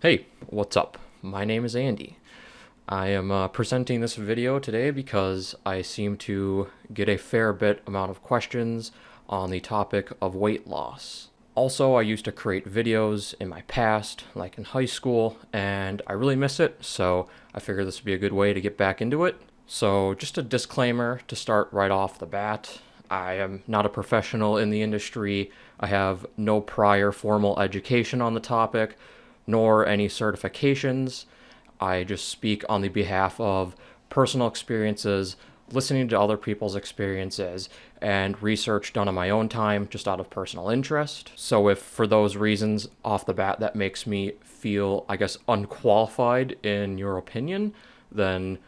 Hey, what's up? My name is Andy. I am presenting this video today because I seem to get a fair bit amount of questions on the topic of weight loss. Also, I used to create videos in my past, like in high school, and I really miss it, so I figured this would be a good way to get back into it. So just a disclaimer to start right off the bat. I am not a professional in the industry. I have no prior formal education on the topic, nor any certifications. I just speak on the behalf of personal experiences, listening to other people's experiences, and research done on my own time, just out of personal interest. So if for those reasons off the bat that makes me feel, I guess, unqualified in your opinion, then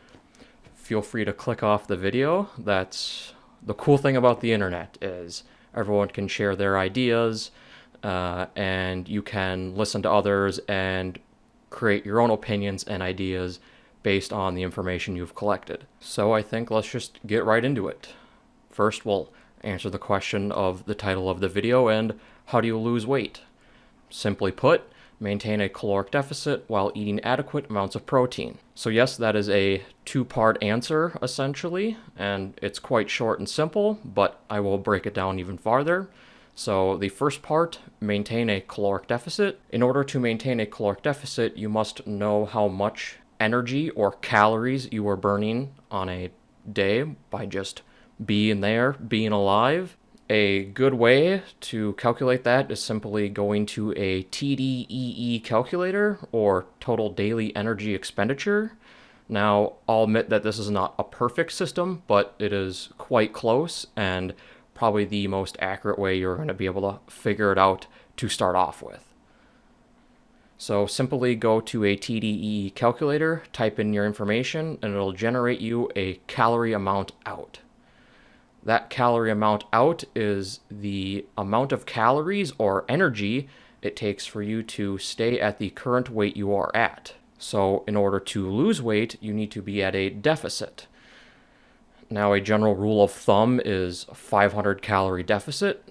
feel free to click off the video. That's the cool thing about the internet, is everyone can share their ideas, and you can listen to others and create your own opinions and ideas based on the information you've collected. So I think let's just get right into it. First, we'll answer the question of the title of the video and how do you lose weight? Simply put, maintain a caloric deficit while eating adequate amounts of protein. So yes, that is a two-part answer, essentially, and it's quite short and simple, but I will break it down even farther. So the first part, maintain a caloric deficit. In order to maintain a caloric deficit, you must know how much energy or calories you are burning on a day by just being there, being alive. A good way to calculate that is simply going to a TDEE calculator, or total daily energy expenditure. Now, I'll admit that this is not a perfect system, but it is quite close and probably the most accurate way you're going to be able to figure it out to start off with. So simply go to a TDEE calculator, type in your information, and it'll generate you a calorie amount out. That calorie amount out is the amount of calories or energy it takes for you to stay at the current weight you are at. So in order to lose weight, you need to be at a deficit. Now, a general rule of thumb is 500 calorie deficit,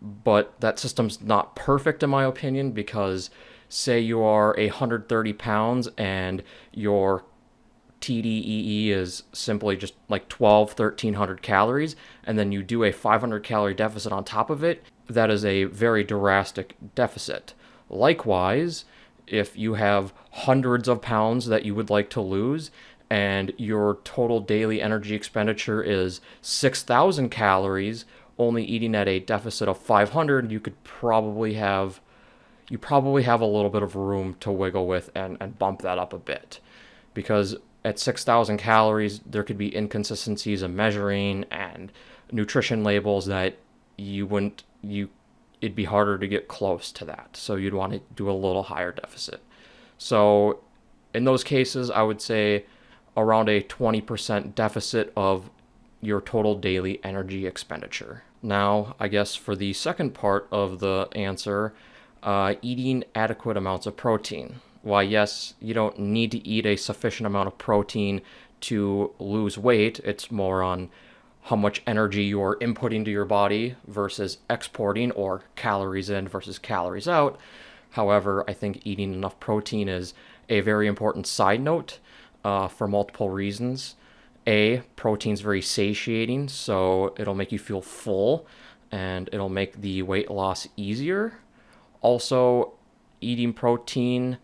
but that system's not perfect in my opinion, because say you are 130 pounds and your TDEE is simply just like 1,300 calories, and then you do a 500 calorie deficit on top of it, that is a very drastic deficit. Likewise, if you have hundreds of pounds that you would like to lose, and your total daily energy expenditure is 6,000 calories, only eating at a deficit of 500, you probably have a little bit of room to wiggle with and bump that up a bit. Because at 6,000 calories, there could be inconsistencies in measuring and nutrition labels that it'd be harder to get close to that. So you'd want to do a little higher deficit. So in those cases, I would say around a 20% deficit of your total daily energy expenditure. Now, I guess for the second part of the answer, eating adequate amounts of protein. Why, yes, you don't need to eat a sufficient amount of protein to lose weight. It's more on how much energy you're inputting to your body versus exporting, or calories in versus calories out. However, I think eating enough protein is a very important side note, for multiple reasons. A, protein's very satiating, so it'll make you feel full and it'll make the weight loss easier. Also, eating protein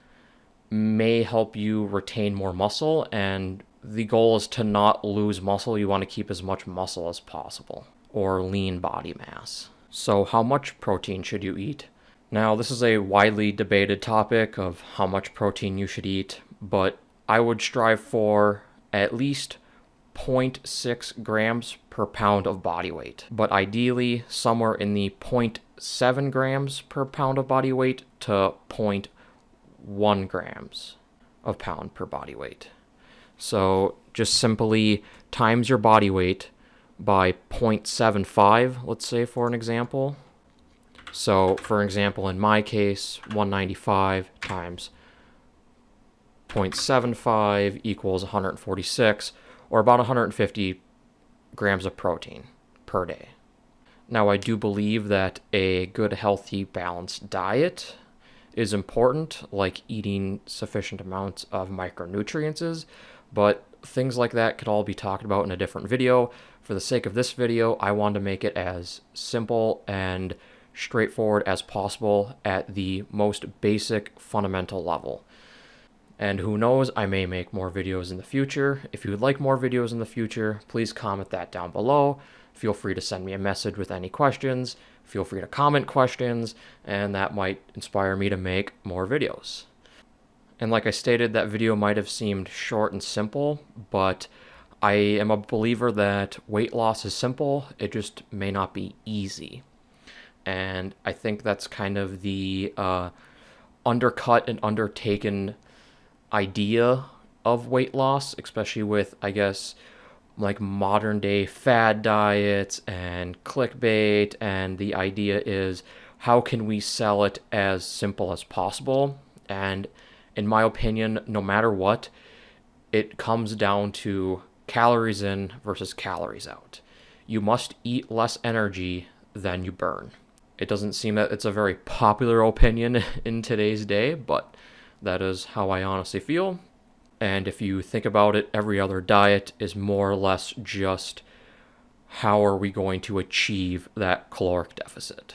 may help you retain more muscle, and the goal is to not lose muscle. You want to keep as much muscle as possible, or lean body mass. So how much protein should you eat? Now, this is a widely debated topic of how much protein you should eat, but I would strive for at least 0.6 grams per pound of body weight, but ideally somewhere in the 0.7 grams per pound of body weight to 0.1 grams of pound per body weight. So just simply times your body weight by 0.75, let's say, for an example. So for example, in my case, 195 times 0.75 equals 146, or about 150 grams of protein per day. Now, I do believe that a good, healthy, balanced diet is important, like eating sufficient amounts of micronutrients, but things like that could all be talked about in a different video. For the sake of this video, I want to make it as simple and straightforward as possible at the most basic fundamental level. And who knows, I may make more videos in the future. If you would like more videos in the future, please comment that down below. Feel free to send me a message with any questions. Feel free to comment questions, and that might inspire me to make more videos. And like I stated, that video might have seemed short and simple, but I am a believer that weight loss is simple. It just may not be easy. And I think that's kind of the undercut and undertaken idea of weight loss, especially with, I guess, like modern day fad diets and clickbait, and the idea is how can we sell it as simple as possible. And in my opinion, no matter what, it comes down to calories in versus calories out. You must eat less energy than you burn. It doesn't seem that it's a very popular opinion in today's day, but that is how I honestly feel. And if you think about it, every other diet is more or less just how are we going to achieve that caloric deficit.